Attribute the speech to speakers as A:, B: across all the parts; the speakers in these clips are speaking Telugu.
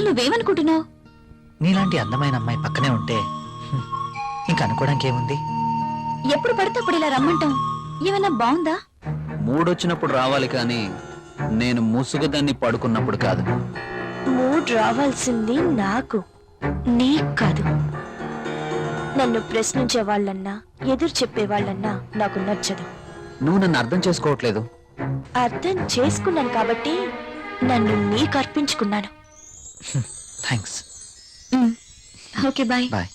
A: అసలు నువ్వేమనుకుంటున్నావు?
B: నీలాంటి అందమైన అమ్మాయి పక్కనే ఉంటే ఇంకా అనుకోవడానికి ఏముంది?
A: ఎప్పుడు పడితే అప్పుడు ఇలా రమ్మంటాం ఏమైనా బాగుందా?
C: మూడొచ్చినప్పుడు రావాలి కానీ నేను ముసుగుదాన్ని పడుకున్నప్పుడు కాదు.
D: మూడ్ రావాల్సింది నాకు, నీకు కాదు. నన్ను ప్రశ్నించే వాళ్ళన్నా ఎదురు చెప్పే వాళ్ళన్నా నాకు నచ్చదు.
C: నువ్వు నన్ను అర్థం చేసుకోవట్లేదు.
D: అర్థం చేసుకున్నాను కాబట్టి నన్ను నీకు అర్పించుకున్నాను.
B: Thanks.
A: Okay bye.
B: Bye.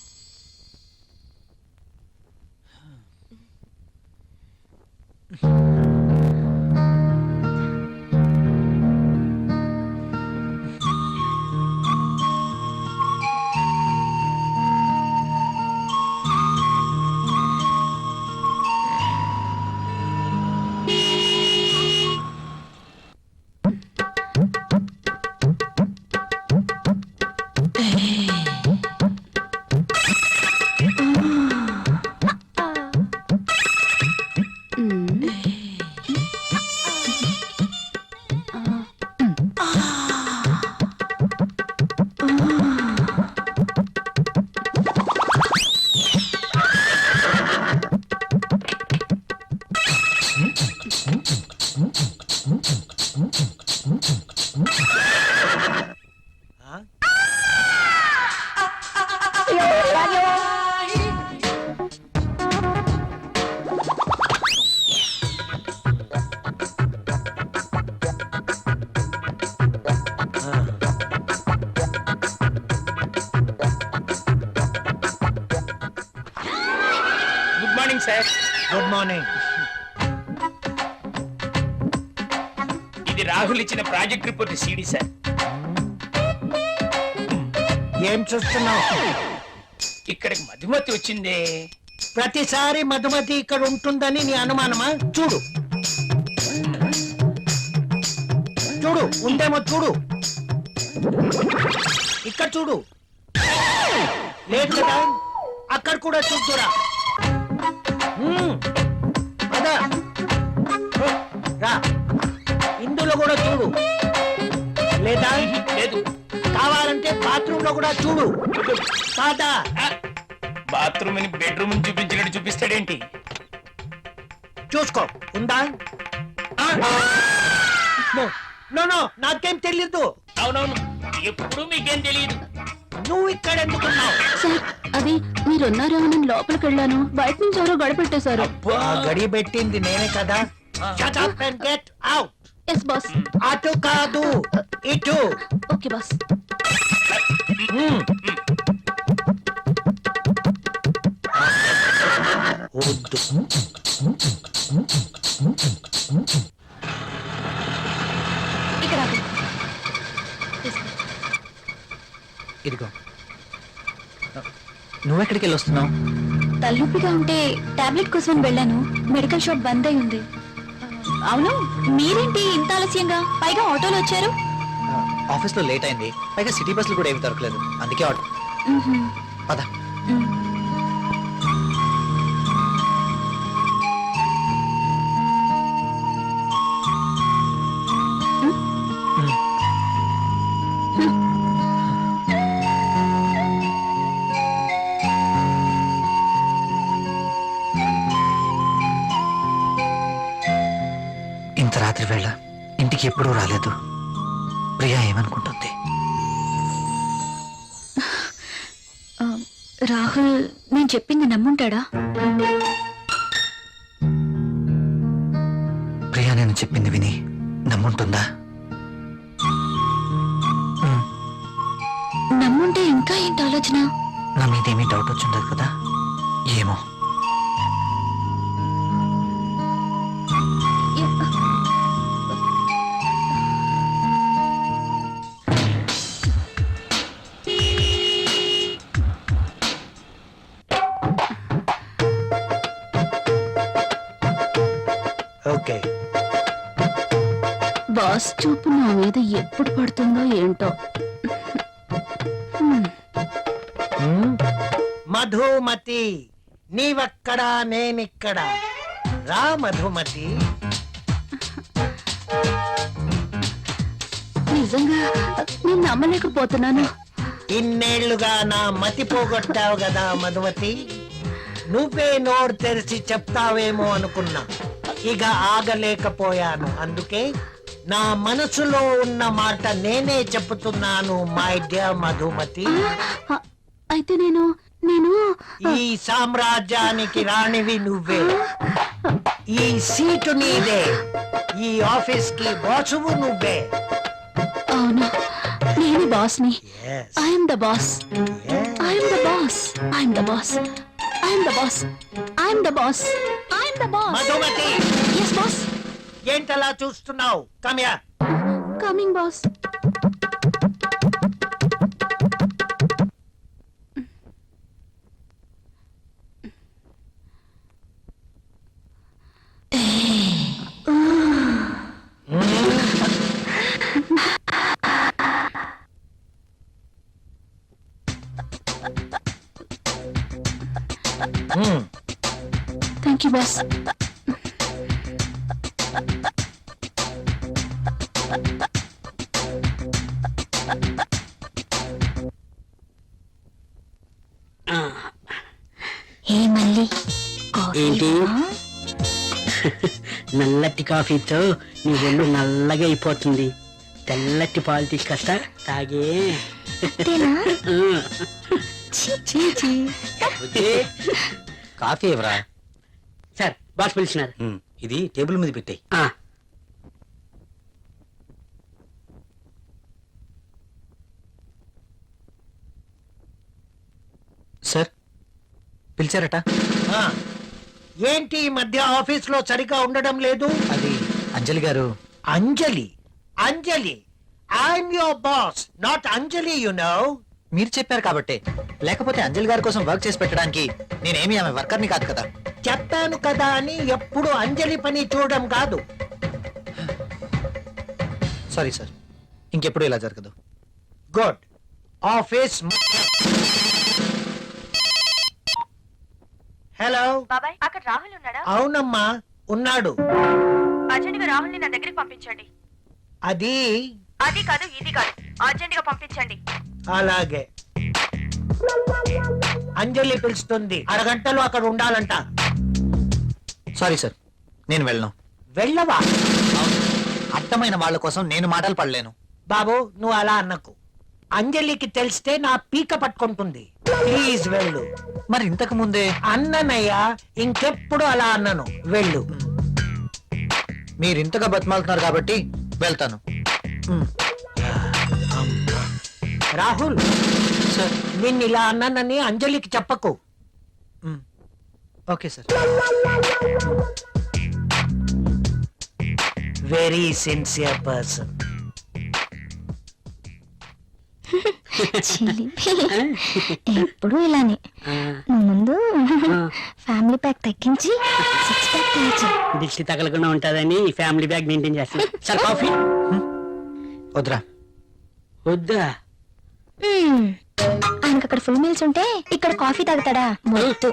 E: Good morning sir.
F: Good morning.
E: ఇది రాహుల్ ఇచ్చిన ప్రాజెక్ట్ రిపోర్ట్ సీడీ సార్.
F: ఏం చూస్తున్నావు?
E: ఇక్కడికి మధుమతి వచ్చిందే.
F: ప్రతిసారి మధుమతి ఇక్కడ ఉంటుందని నీ అనుమానమా? చూడు చూడు, ఉందేమో చూడు. ఇక్కడ చూడు, లేదు కదా? అక్కడ కూడా చూద్దురా. అదా రా, ఇందులో కూడా చూడు. లేదా
E: లేదు.
F: కావాలంటే బాత్రూమ్ లో కూడా చూడు. కాదా?
E: బాత్రూమ్ ని బెడ్రూమ్ చూపించినట్టు చూపిస్తాడేంటి?
F: చూసుకో, ఉందా? నో నో, నాకేం తెలీదు.
E: అవునవును, ఎప్పుడు మీకేం తెలియదు.
F: నువ్వు ఇక్కడ ఎందుకున్నావు?
A: సార్ అది మీరున్నారో నేను లోపలికి వెళ్ళాను, బయట నుంచి ఎవరో గడపెట్టేశారు.
F: గడి పెట్టింది నేనే కదా. Shut up and get out.
A: Yes boss.
F: అటు కాదు, ఇటు.
A: Okay boss.
F: వద్దు.
A: ఇక్కడ ఆగు.
B: ఇదిగో. నువ్వెక్కడికి వెళ్ళి వస్తున్నావు?
A: తలనొప్పిగా ఉంటే టాబ్లెట్ కోసం వెళ్ళాను, మెడికల్ షాప్ బంద్ అయి ఉంది. అవును, మీరేంటి ఇంత ఆలస్యంగా, పైగా ఆటోలో వచ్చారు?
B: ఆఫీస్లో లేట్ అయింది, పైగా సిటీ బస్సులు కూడా ఏమి దొరకలేదు, అందుకే ఆటో. పద. ఇంత రాత్రి వేళ ఇంటికి ఎప్పుడూ రాలేదు. ప్రియా ఏమనుకుంటుంది?
A: రాహుల్ నేను చెప్పింది నమ్ముంటాడా?
B: ప్రియా నేను చెప్పింది విని నమ్ముంటుందా?
A: నమ్ముంటే ఇంకా ఏంటి ఆలోచన?
B: నా మీదేమీ డౌట్ వచ్చిండదు కదా? ఏమో.
F: ఓకే.
A: బాస్ చూపు నా మీద ఎప్పుడు పడుతుందో ఏంటో.
F: మధుమతి, నీవక్కడా నేనిక్కడ. రా మధుమతి.
A: నిజంగా నేను నమ్మలేకపోతున్నాను.
F: ఇన్నేళ్లుగా నా మతి పోగొట్టావు కదా మధుమతి. నువ్వే నోరు తెరిచి చెప్తావేమో అనుకున్నా, ఇక ఆగలేకపోయాను. అందుకే నా మనసులో ఉన్న మాట నేనే చెప్తున్నాను మై డియర్ మధుమతి.
A: అయితే నేను
F: ఈ సామ్రాజ్యానికి రాణివి నువ్వే, ఈ సీటు నీదే, ఈ ఆఫీస్ కి బాసువు నువ్వే.
A: అవును, నేను బాస్ని.
F: Yes,
A: I'm the boss.
F: yes.
A: I'm the boss. I'm the boss. I'm the boss. I'm the boss. I'm the boss.
F: Madhumati,
A: yes boss.
F: ఏంటలా చూస్తున్నావు? కమ్యా.
A: Coming boss. Thank you boss. ఏ మళ్ళీ
G: ఏంటి? నల్లటి కాఫీతో నీ ఒళ్ళు నల్లగా అయిపోతుంది. తెల్లటి పాలు తీసుకొస్తా, తాగే.
B: కాఫీ ఎవరా?
G: సార్, బాస్ పిలిచినారు.
B: ఇది టేబుల్ మీద పెట్టాయి. సార్ పిలిచారట.
F: ఆ, ఏంటి ఈ మధ్య ఆఫీస్ లో సరిగా ఉండడం లేదు?
B: అది అంజలి గారు.
F: Anjali, Anjali, I'm your boss, not Anjali, you know.
B: మీరు చెప్పారు కాబట్టి, లేకపోతే అంజలి గారి కోసం వర్క్ చేసి పెట్టడానికి నేనేమి ఆమె వర్కర్ని కాదు కదా.
F: చెప్పాను కదా అని ఎప్పుడు అంజలి పని చూడడం కాదు.
B: సారీ సార్, ఇంకెప్పుడు ఇలా జరగదు.
F: గుడ్. ఆఫీస్. హలో.
D: బాబాయ్, అక్కడ రాహుల్ ఉన్నాడా?
F: అవునమ్మా, ఉన్నాడు.
D: అర్జెంట్ గా రాహుల్ ని నా దగ్గరికి పంపించండి.
F: అది
D: అది కాదు, ఇది కాదు, అర్జెంట్ గా పంపించండి.
F: అలాగే. అంజలి పిలుస్తుంది, అరగంటలో అక్కడ ఉండాలంట.
B: సారీ సార్, నేను వెళ్ళను.
F: వెళ్ళవా?
B: అర్థమైన వాళ్ళ కోసం నేను మాటలు పడలేను.
F: బాబు, నువ్వు అలా అన్నకు. అంజలికి తెలిస్తే నా పీక పట్టుకుంటుంది. ప్లీజ్ వెళ్ళు.
B: మరి ఇంతకు ముందే
F: అన్ననయ్యా, ఇంకెప్పుడు అలా అన్నను. వెళ్ళు.
B: మీరు ఇంతగా బతిమాలుతున్నారు కాబట్టి వెళ్తాను.
F: రాహుల్,
B: సార్.
F: నిన్ను ఇలా అన్నానని అంజలికి చెప్పకు.
B: Okay sir.
F: Very sincere person.
A: ఎప్పుడు ఇలానే. నువ్వు ముందు ఫ్యామిలీ ప్యాక్ తగ్గించి 6 ప్యాక్ తగ్గించి.
G: దిష్టి తగలకుండా ఉంటుందని ఫ్యామిలీ బ్యాగ్ మెయింటైన్ చేస్తాను. సార్, కాఫీ
B: వద్దురా.
G: వద్దా?
A: ఆయనకు అక్కడ ఫుల్ మీల్స్ ఉంటే ఇక్కడ కాఫీ తాగుతాడా? మొద్దు.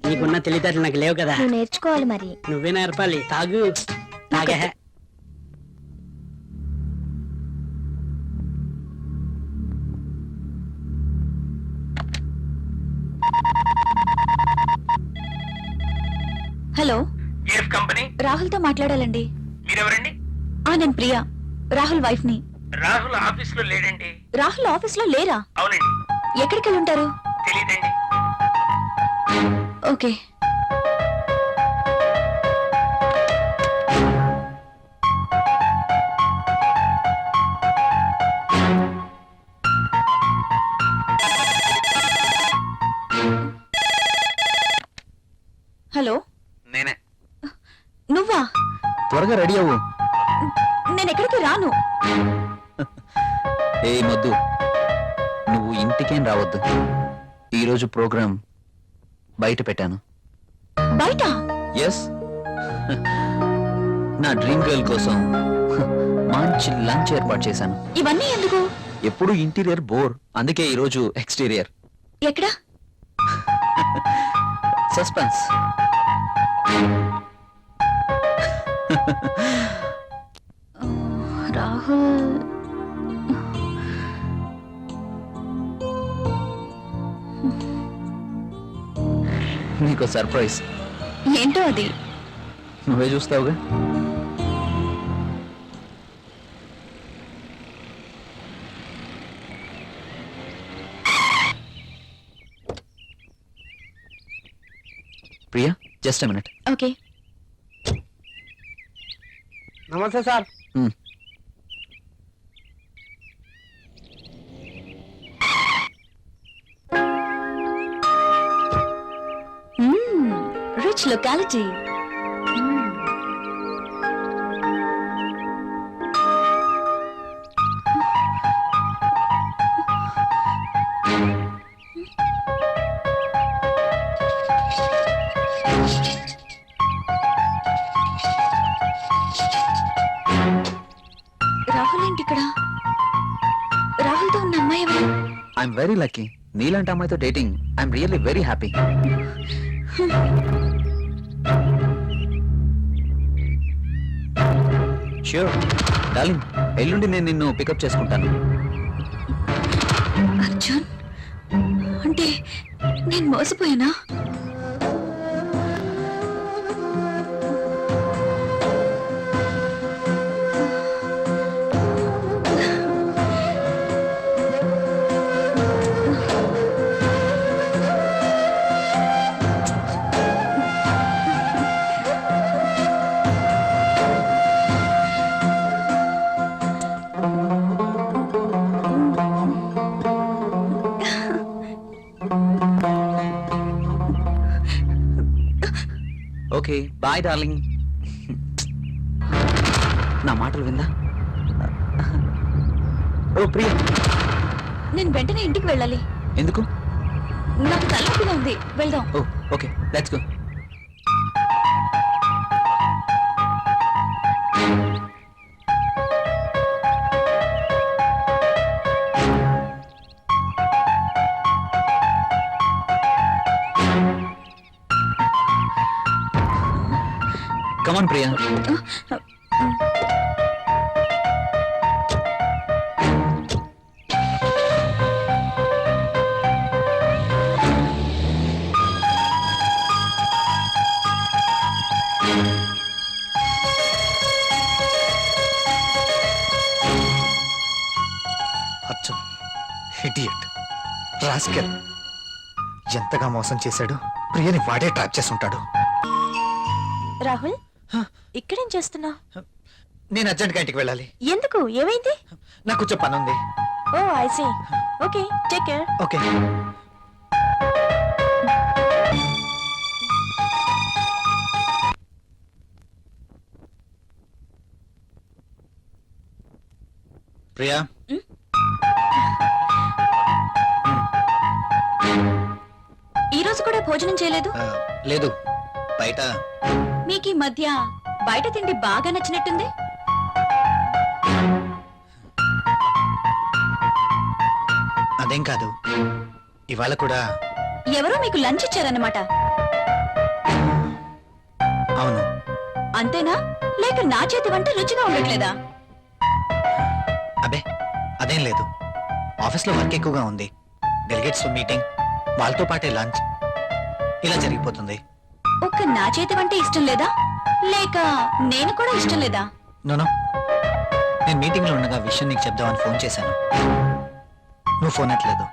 G: నీకున్న తెలివితేటలు నాకు లేవు కదా.
A: నువ్వు నేర్చుకోవాలి మరి.
G: నువ్వే నేర్పాలి. తాగు. తాగే.
A: Hello,
E: AF company.
A: రాహుల్ తో మాట్లాడాలండి.
E: మీరెవరండి?
A: నేను ప్రియా, రాహుల్ వైఫ్ ని.
E: రాహుల్ ఆఫీస్ లో లేడండి.
A: రాహుల్ ఆఫీస్ లో లేరా?
E: అవునండి.
A: ఎక్కడికి వెళ్ళి ఉంటారు?
E: తెలీదండి.
A: ఓకే. హలో,
C: నేనే.
A: నువ్వా?
C: త్వరగా రెడీ అవ్వు.
A: నేను ఎక్కడికి రాను.
C: ఏ మొద్దు, నువ్వు ఇంటికేం రావద్దు. ఈరోజు ప్రోగ్రాం బయట పెట్టాను.
A: బయట?
C: ఎస్. నా డ్రీమ్ గర్ల్ కోసం మంచి లంచ్ ఏర్పాటు చేశాను.
A: ఇవన్నీ ఎందుకు?
C: ఎప్పుడు ఇంటీరియర్ బోర్, అందుకే ఈరోజు ఎక్స్టీరియర్.
A: ఎక్కడ?
C: సస్పెన్స్.
A: రాహుల్
C: నీకు సర్ప్రైజ్.
A: ఏంటో అది?
C: నువ్వే చూస్తావుగా. Priya, just minute.
A: ఓకే.
G: నమస్తే సార్.
A: Rich locality. రాహుల్ ఏంటి ఇక్కడ? రాహుల్తో ఉన్న అమ్మాయి ఎవరు?
C: I'm very lucky. నీలాంటి అమ్మాయితో dating. I'm really very happy. Sure darling, ఎల్లుండి నేను నిన్ను పికప్ చేసుకుంటాను.
A: అర్జున్, అంటే నేను మోసపోయానా?
C: Okay bye darling. నా మాటలు విందా? ఓ ప్రియా,
A: నేను వెంటనే ఇంటికి వెళ్ళాలి.
C: ఎందుకు?
A: నాకు తలనొప్పిగా ఉంది. వెళ్దాం.
C: Oh okay, let's go. Come on, Priya.
B: అచ్చం ఇడియట్, రాస్కెల్. ఎంతగా మోసం చేశాడు. ప్రియని వాడే ట్రాప్ చేసుంటాడు.
D: రాహుల్, ఇక్కడేం చేస్తున్నా?
B: నేను అర్జెంట్గా ఇంటికి వెళ్ళాలి.
D: ఎందుకు? ఏమైంది?
B: నాకు కొంచెం పని ఉంది.
D: Oh I see. Okay, take care.
B: Okay. Priya,
A: ఈ రోజు కూడా భోజనం చేయలేదు?
B: లేదు, బయట.
A: మీకు ఈ మధ్య బయట తిండి బాగా నచ్చినట్టుంది.
B: అదేం కాదు, ఇవాళ కూడా.
A: ఎవరో మీకు లంచ్ ఇచ్చారన్నమాట.
B: అవును.
A: అంతేనా? లేక నా చేతి వంట రుచిగా ఉండట్లేదా?
B: అబే అదేం లేదు, ఆఫీస్లో వర్క్ ఎక్కువగా ఉంది. డెలిగేట్స్ మీటింగ్, వాళ్ళతో పాటే లంచ్, ఇలా జరిగిపోతుంది.
A: ఒక్క నా చేతి వంట ఇష్టం లేదా, లేక నేను కూడా ఇష్టం లేదా?
B: నోనో, నేను మీటింగ్లో ఉండగా విషయం నీకు చెప్దామని ఫోన్ చేశాను. నువ్వు ఫోన్ ఎత్తలేదు.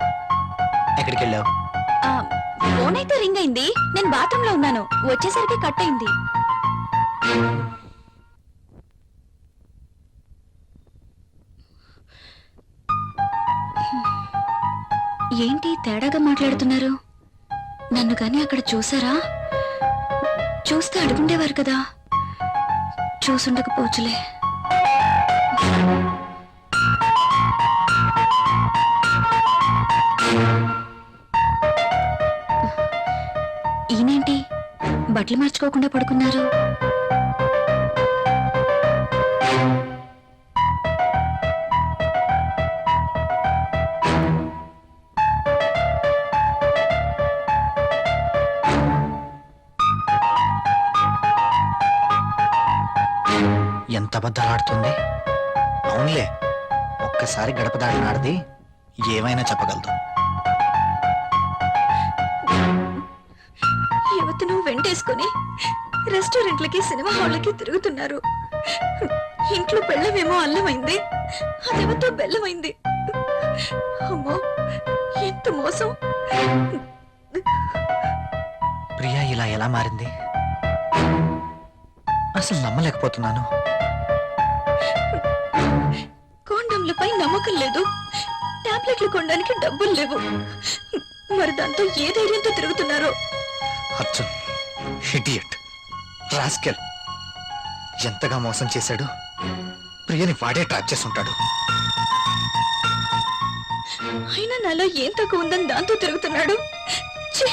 B: ఎక్కడికి వెళ్ళావు?
A: ఆ, ఫోన్ అయితే రింగ్ అయింది. నేను బాత్రూమ్ లో ఉన్నాను. వచ్చేసరికి కట్ అయింది. ఏంటి తేడాగా మాట్లాడుతున్నారు? నన్ను కానీ అక్కడ చూసారా? చూస్తే అడుగుండేవారు కదా. చూసుండకపోవచ్చులే. ఈయనేంటి బట్టలు మార్చుకోకుండా పడుకున్నారు?
B: ఎంత అబద్ధాలాడుతుంది. అవునులే, ఒక్కసారి గడప దాటినాడిది ఏమైనా చెప్పగలదు.
A: యువతి వెంటేసుకుని రెస్టారెంట్లకి సినిమా హాళ్ళకి తిరుగుతున్నారు. ఇంట్లో బెల్లమేమో అల్లమైంది, అదేమతో బెల్లమైంది. అమ్మో, ఎంత మోసం!
B: ప్రియా ఇలా ఎలా మారింది? అసలు నమ్మలేకపోతున్నాను.
A: కాండంలపై నమ్మకం లేదు, టాబ్లెట్లు కొనడానికి డబ్బులు లేవు. మరి దాంతో ఏ ధైర్యంతో తిరుగుతున్నారో.
B: అర్జున్ ఇడియట్, రాస్కెల్, ఎంతగా మోసం చేశాడు. ప్రియని వాడే ట్రాప్ చేసుంటాడు.
A: అయినా నాలో ఏం తక్కువ ఉందని దాంతో తిరుగుతున్నాడు. ఛీ!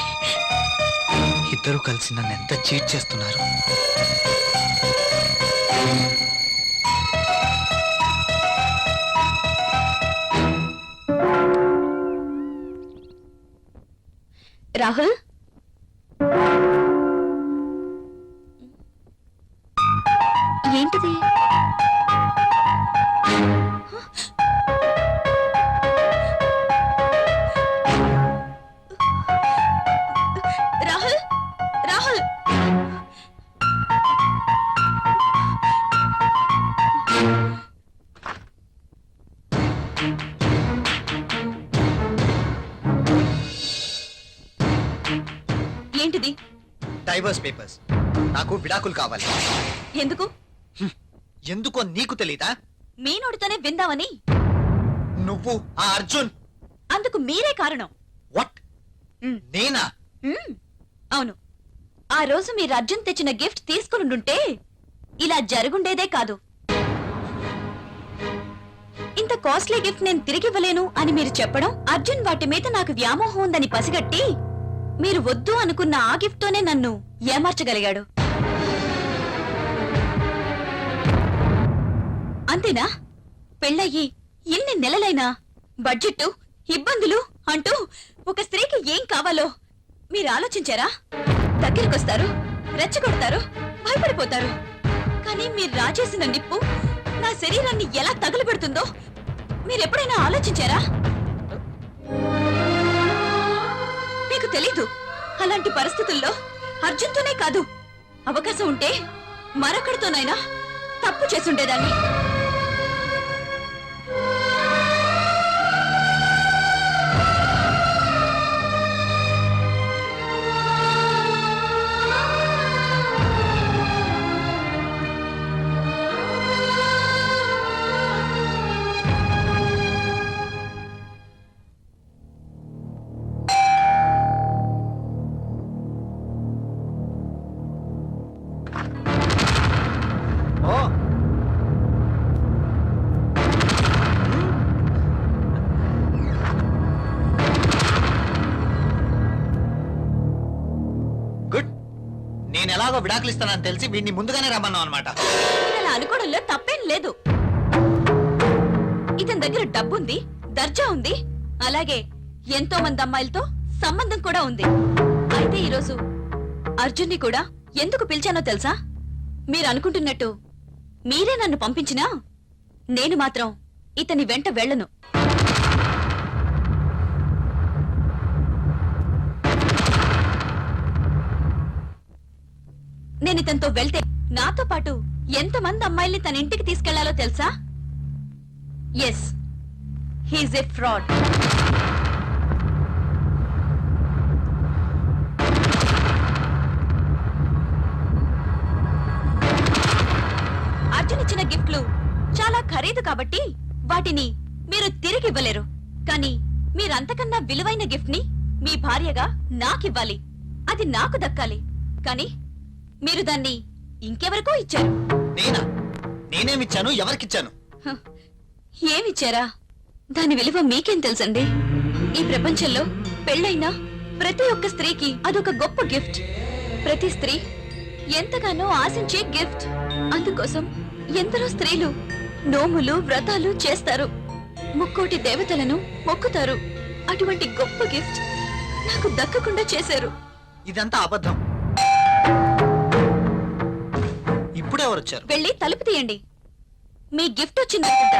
B: ఇద్దరు కలిసి నన్ను ఎంత చీట్ చేస్తున్నారు.
A: రాహుల్, ఏంటిది? రాహుల్, రాహుల్! ఏంటిది?
B: Divorce papers. నాకు విడాకులు కావాలి.
A: ఎందుకు?
B: ఎందుకో నీకు తెలీదా?
A: మీ నోటితోనే విందామని.
B: నువ్వు ఆ అర్జున్.
A: అందుకు మీరే కారణం.
B: వాట్?
A: మ్.
B: నేనా?
A: అవును. ఆ రోజు మీరు అర్జున్ తెచ్చిన గిఫ్ట్ తీసుకునుండుంటే ఇలా జరుగుండేదే కాదు. ఇంత కాస్ట్లీ గిఫ్ట్ నేను తిరిగివ్వలేను అని మీరు చెప్పడం, అర్జున్ వాటి మీద నాకు వ్యామోహం ఉందని పసిగట్టి మీరు వద్దు అనుకున్న ఆ గిఫ్ట్ తోనే నన్ను ఏమార్చగలిగాడు. అంతేనా? పెళ్ళయ్యి ఎన్ని నెలలైనా బడ్జెట్, ఇబ్బందులు అంటూ ఒక స్త్రీకి ఏం కావాలో మీరు ఆలోచించారా? దగ్గరికొస్తారు, రెచ్చగొడతారు, భయపడిపోతారు. కానీ మీరు రాజేసిన నిప్పు నా శరీరాన్ని ఎలా తగులబెడుతుందో మీరెప్పుడైనా ఆలోచించారా? మీకు తెలీదు. అలాంటి పరిస్థితుల్లో అర్జున్తోనే కాదు, అవకాశం ఉంటే మరొకడితోనైనా తప్పు చేసుండేదాన్ని.
B: ఓ, గుడ్. నేను ఎలాగో విడాకులు ఇస్తానని తెలిసి వీడిని ముందుగానే రమ్మన్నావు అనమాట.
A: మీరు అలా అనుకోవడంలో తప్పేం లేదు. ఇతని దగ్గర డబ్బుంది, దర్జా ఉంది, అలాగే ఎంతో మంది అమ్మాయిలతో సంబంధం కూడా ఉంది. అయితే ఈరోజు అర్జున్ని కూడా ఎందుకు పిలిచానో తెలుసా? మీరు అనుకుంటున్నట్టు మీరే నన్ను పంపించినా నేను మాత్రం ఇతని వెంట వెళ్ళను. నేను ఇతనితో వెళ్తే నాతో పాటు ఎంతమంది అమ్మాయిల్ని తన ఇంటికి తీసుకెళ్లాలో తెలుసా? Yes, he's a fraud. Arjun ఇచ్చిన గిఫ్ట్లు చాలా ఖరీదు కాబట్టి వాటిని మీరు తిరిగి ఇవ్వలేరు. కానీ మీరంతకన్నా విలువైన గిఫ్ట్ ని మీ భార్యగా నాకివ్వాలి. అది నాకు దక్కాలి. కానీ మీరు దాన్ని ఇంకెవరికో ఇచ్చారు.
B: నేనా? నేనేమిచ్చాను? ఎవరికిచ్చాను?
A: హ, ఏమిచ్చారా? దాని విలువ మీకేం తెలుసండి? ఈ ప్రపంచంలో పెళ్ళైనా ప్రతి ఒక్క స్త్రీకి అదొక గొప్ప గిఫ్ట్. ప్రతి స్త్రీ ఎంతగానో ఆశించే గిఫ్ట్. అందుకోసం ఎందరో స్త్రీలు నోములు, వ్రతాలు చేస్తారు, ముక్కోటి దేవతలను మొక్కుతారు. అటువంటి గొప్ప గిఫ్ట్ నాకు దక్కకుండా చేశారు.
B: ఇదంతా అబద్ధం. ఇప్పుడెవరు వచ్చారు?
A: వెళ్ళి తలుపు తీయండి. మీ గిఫ్ట్ వచ్చిందనుకుంటా.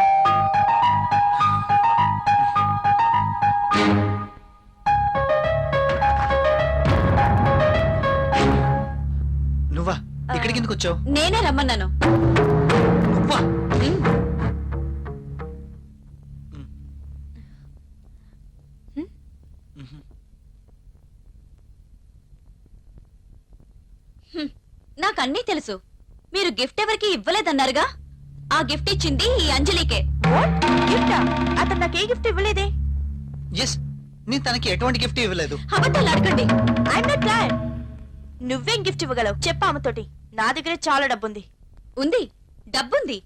B: ఇక్కడికి ఎందుకు వచ్చావు?
A: నేనే రమ్మన్నాను.
B: అబ్బా!
A: ఉమ్. నాకు అన్నీ తెలుసు. మీరు గిఫ్ట్ ఎవరికి ఇవ్వలేదన్నారుగా, ఆ గిఫ్ట్ ఇచ్చింది ఈ అంజలికే.
D: వాట్ గిఫ్టా? అతను నాకు ఏ గిఫ్ట్ ఇవ్వలేదే.
B: ఎస్, నేను తనకి ఎటువంటి గిఫ్ట్ ఇవ్వలేదు.
A: అబద్ధాలు అడగండి.
D: I'm not glad. నువ్వేం గిఫ్ట్ ఇవ్వగలవు చెప్పు ఆమెతోటి. నా దగ్గరే చాలా డబ్బుంది.
A: ఉంది, డబ్బుంది,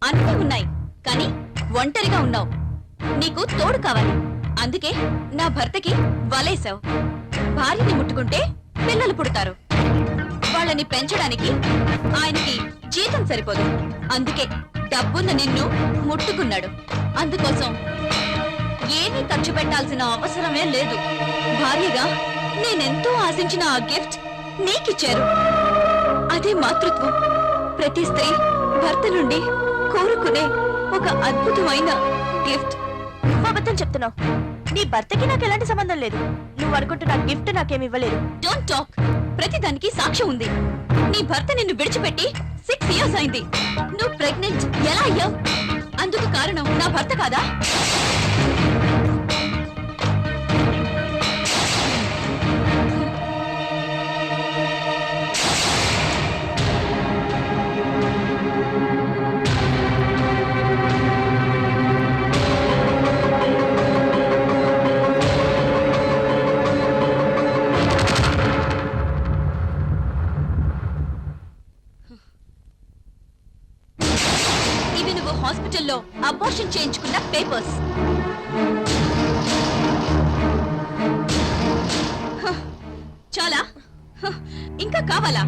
A: అన్నీ ఉన్నాయి. కానీ ఒంటరిగా ఉన్నావు. నీకు తోడు కావాలి. అందుకే నా భర్తకి వలేసావు. భార్యని ముట్టుకుంటే పిల్లలు పుడతారు. వాళ్ళని పెంచడానికి ఆయనకి జీతం సరిపోదు. అందుకే డబ్బున్న నిన్ను ముట్టుకున్నాడు. అందుకోసం ఏమీ ఖర్చు పెట్టాల్సిన అవసరమే లేదు. భార్యగా నేనెంతో ఆశించిన ఆ గిఫ్ట్ నీకిచ్చారు. అదే మాతృత్వం. ప్రతి స్త్రీ భర్త నుండి కోరుకునే ఒక అద్భుతమైన గిఫ్ట్.
D: అబద్ధం చెప్తున్నావు. నీ భర్తకి నాకు ఎలాంటి సంబంధం లేదు. నువ్వు అనుకుంటున్న గిఫ్ట్ నాకేమి ఇవ్వలేదు.
A: Don't talk. ప్రతిదానికి సాక్ష్యం ఉంది. నీ భర్త నిన్ను విడిచిపెట్టి 6 years అయింది. నువ్వు ప్రెగ్నెంట్ ఎలా అయ్యావు? అందుకు కారణం నా భర్త కాదా? ఇవి నువ్వు హాస్పిటల్లో అబార్షన్ చేయించుకున్న పేపర్స్. చాలా? ఇంకా కావాలా?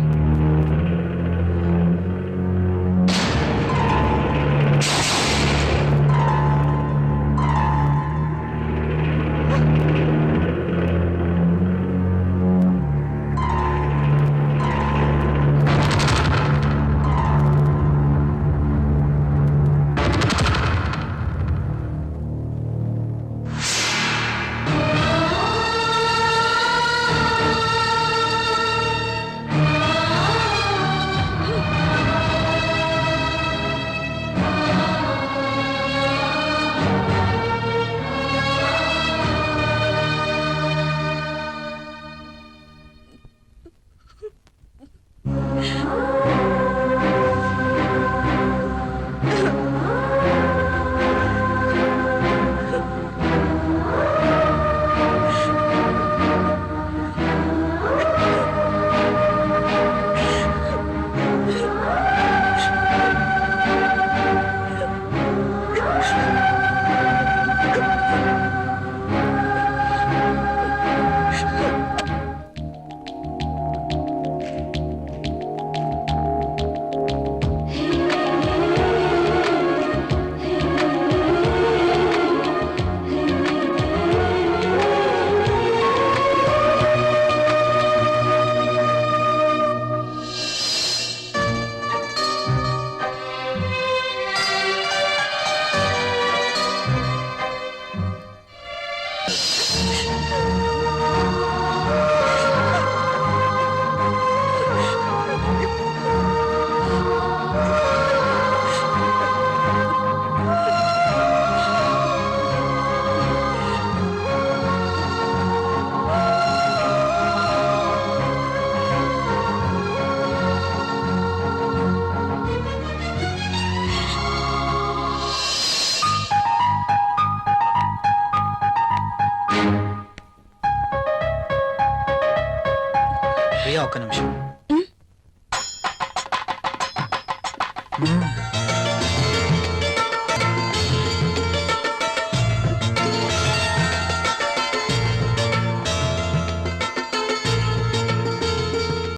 B: ప్రియా, ఒక్క నిమిషం.